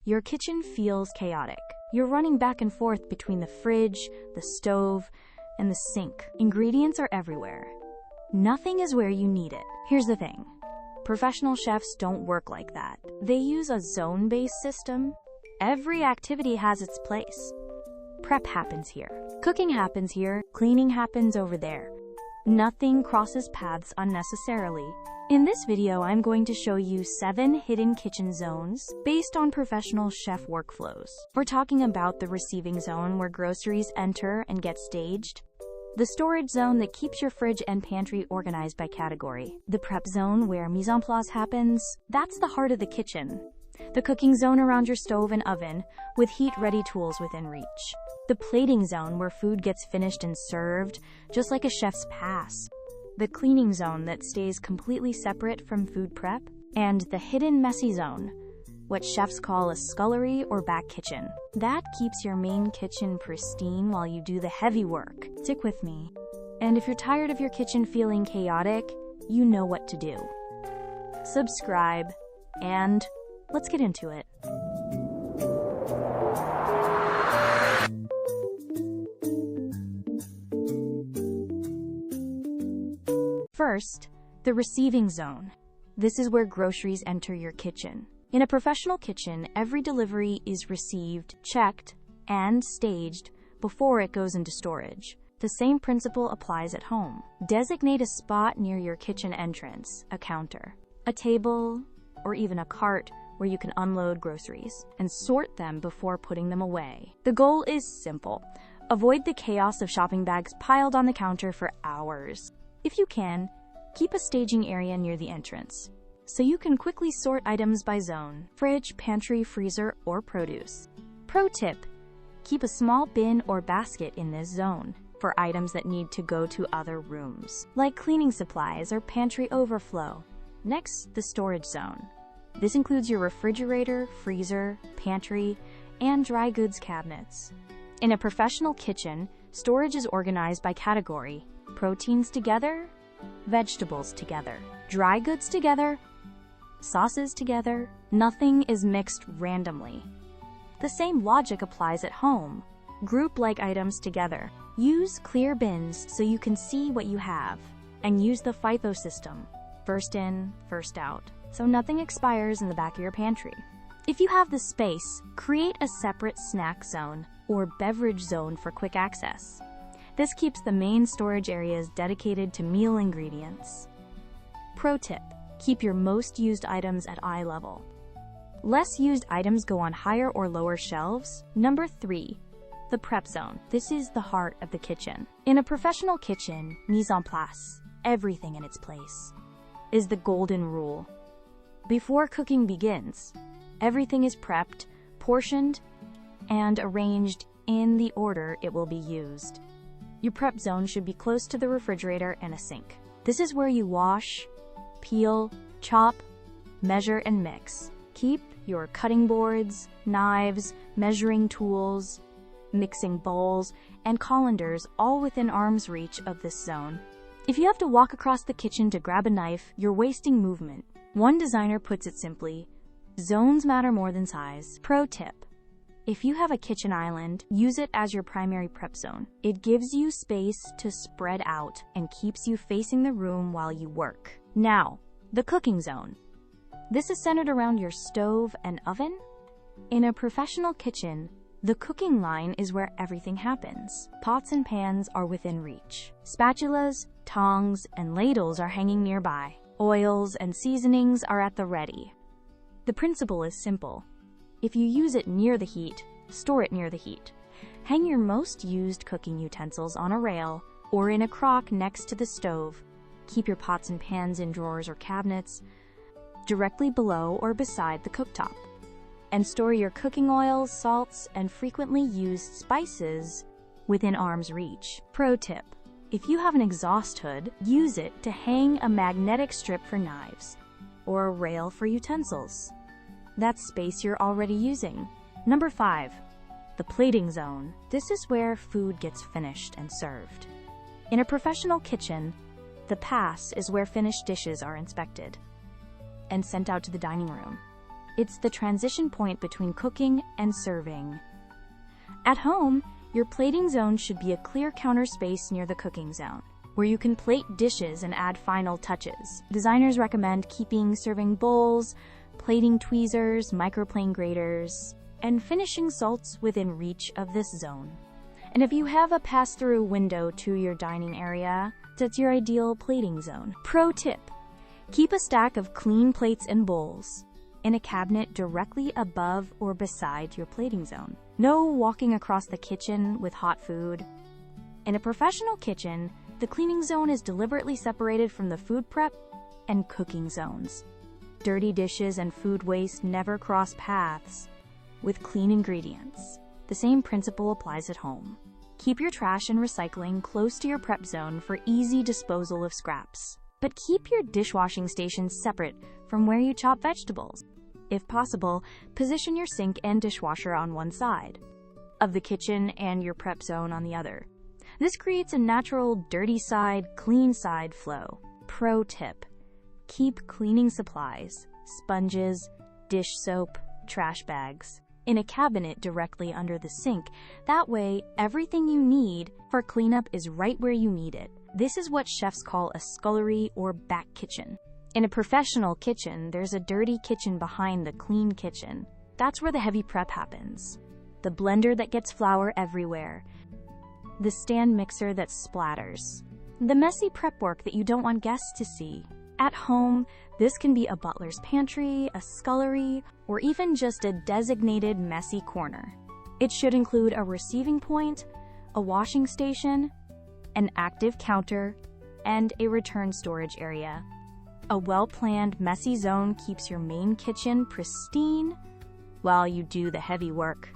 your kitchen feels chaotic. You're running back and forth between the fridge, the stove, and the sink. Ingredients are everywhere. Nothing is where you need it. Here's the thing. Professional chefs don't work like that. They use a zone-based system. Every activity has its place. Prep happens here. Cooking happens here. Cleaning happens over there. Nothing crosses paths unnecessarily. In this video, I'm going to show you 7 hidden kitchen zones based on professional chef workflows. We're talking about the receiving zone where groceries enter and get staged, the storage zone that keeps your fridge and pantry organized by category, the prep zone where mise en place happens, that's the heart of the kitchen, the cooking zone around your stove and oven with heat-ready tools within reach, the plating zone where food gets finished and served, just like a chef's pass, the cleaning zone that stays completely separate from food prep, and the hidden messy zone, what chefs call a scullery or back kitchen. That keeps your main kitchen pristine while you do the heavy work. Stick with me. And if you're tired of your kitchen feeling chaotic, you know what to do. Subscribe, and let's get into it. First, the receiving zone. This is where groceries enter your kitchen. In a professional kitchen, every delivery is received, checked, and staged before it goes into storage. The same principle applies at home. Designate a spot near your kitchen entrance, a counter, a table, or even a cart where you can unload groceries and sort them before putting them away. The goal is simple. Avoid the chaos of shopping bags piled on the counter for hours. If you can, keep a staging area near the entrance, so you can quickly sort items by zone: fridge, pantry, freezer, or produce. Pro tip: keep a small bin or basket in this zone for items that need to go to other rooms, like cleaning supplies or pantry overflow. Next, the storage zone. This includes your refrigerator, freezer, pantry, and dry goods cabinets. In a professional kitchen, storage is organized by category: proteins together, vegetables together, dry goods together, sauces together. Nothing is mixed randomly. The same logic applies at home. Group like items together. Use clear bins so you can see what you have, and use the FIFO system, first in, first out, so nothing expires in the back of your pantry. If you have the space, create a separate snack zone or beverage zone for quick access. This keeps the main storage areas dedicated to meal ingredients. Pro tip: keep your most used items at eye level. Less used items go on higher or lower shelves. Number 3, the prep zone. This is the heart of the kitchen. In a professional kitchen, mise en place, everything in its place, is the golden rule. Before cooking begins, everything is prepped, portioned, and arranged in the order it will be used. Your prep zone should be close to the refrigerator and a sink. This is where you wash, peel, chop, measure, and mix. Keep your cutting boards, knives, measuring tools, mixing bowls, and colanders all within arm's reach of this zone. If you have to walk across the kitchen to grab a knife, you're wasting movement. One designer puts it simply: zones matter more than size. Pro tip: if you have a kitchen island, use it as your primary prep zone. It gives you space to spread out and keeps you facing the room while you work. Now, the cooking zone. This is centered around your stove and oven. In a professional kitchen, the cooking line is where everything happens. Pots and pans are within reach. Spatulas, tongs, and ladles are hanging nearby. Oils and seasonings are at the ready. The principle is simple. If you use it near the heat, store it near the heat. Hang your most used cooking utensils on a rail or in a crock next to the stove. Keep your pots and pans in drawers or cabinets directly below or beside the cooktop. And store your cooking oils, salts, and frequently used spices within arm's reach. Pro tip: if you have an exhaust hood, use it to hang a magnetic strip for knives or a rail for utensils. That's space you're already using. Number 5, the plating zone. This is where food gets finished and served. In a professional kitchen, the pass is where finished dishes are inspected and sent out to the dining room. It's the transition point between cooking and serving. At home, your plating zone should be a clear counter space near the cooking zone, where you can plate dishes and add final touches. Designers recommend keeping serving bowls, plating tweezers, microplane graters, and finishing salts within reach of this zone. And if you have a pass-through window to your dining area, that's your ideal plating zone. Pro tip: keep a stack of clean plates and bowls in a cabinet directly above or beside your plating zone. No walking across the kitchen with hot food. In a professional kitchen, the cleaning zone is deliberately separated from the food prep and cooking zones. Dirty dishes and food waste never cross paths with clean ingredients. The same principle applies at home. Keep your trash and recycling close to your prep zone for easy disposal of scraps. But keep your dishwashing stations separate from where you chop vegetables. If possible, position your sink and dishwasher on one side of the kitchen and your prep zone on the other. This creates a natural dirty side, clean side flow. Pro tip: keep cleaning supplies, sponges, dish soap, trash bags in a cabinet directly under the sink. That way, everything you need for cleanup is right where you need it. This is what chefs call a scullery or back kitchen. In a professional kitchen, there's a dirty kitchen behind the clean kitchen. That's where the heavy prep happens. The blender that gets flour everywhere. The stand mixer that splatters. The messy prep work that you don't want guests to see. At home, this can be a butler's pantry, a scullery, or even just a designated messy corner. It should include a receiving point, a washing station, an active counter, and a return storage area. A well-planned, messy zone keeps your main kitchen pristine while you do the heavy work.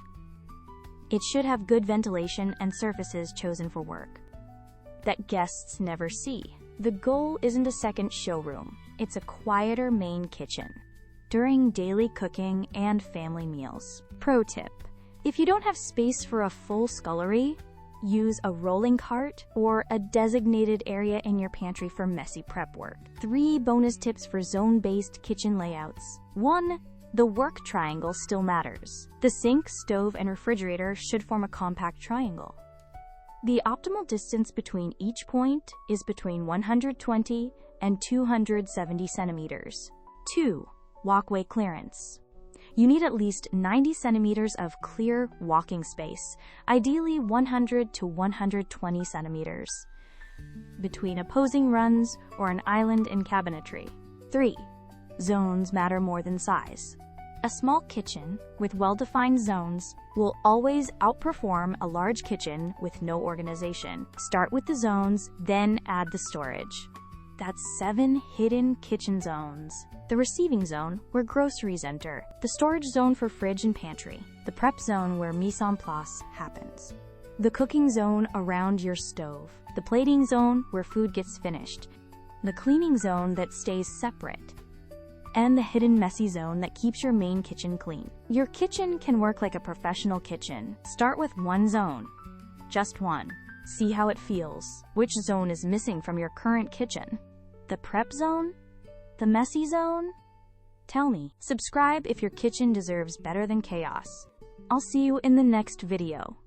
It should have good ventilation and surfaces chosen for work that guests never see. The goal isn't a second showroom, it's a quieter main kitchen during daily cooking and family meals. Pro tip: if you don't have space for a full scullery, use a rolling cart or a designated area in your pantry for messy prep work. 3 bonus tips for zone-based kitchen layouts. 1. The work triangle still matters. The sink, stove, and refrigerator should form a compact triangle. The optimal distance between each point is between 120 and 270 centimeters. 2. Walkway clearance. You need at least 90 centimeters of clear walking space, ideally 100 to 120 centimeters, between opposing runs or an island in cabinetry. 3. Zones matter more than size. A small kitchen with well-defined zones will always outperform a large kitchen with no organization. Start with the zones, then add the storage. That's 7 hidden kitchen zones. The receiving zone, where groceries enter. The storage zone for fridge and pantry. The prep zone, where mise en place happens. The cooking zone around your stove. The plating zone, where food gets finished. The cleaning zone that stays separate. And the hidden messy zone that keeps your main kitchen clean. Your kitchen can work like a professional kitchen. Start with one zone. Just one. See how it feels. Which zone is missing from your current kitchen? The prep zone? The messy zone? Tell me. Subscribe if your kitchen deserves better than chaos. I'll see you in the next video.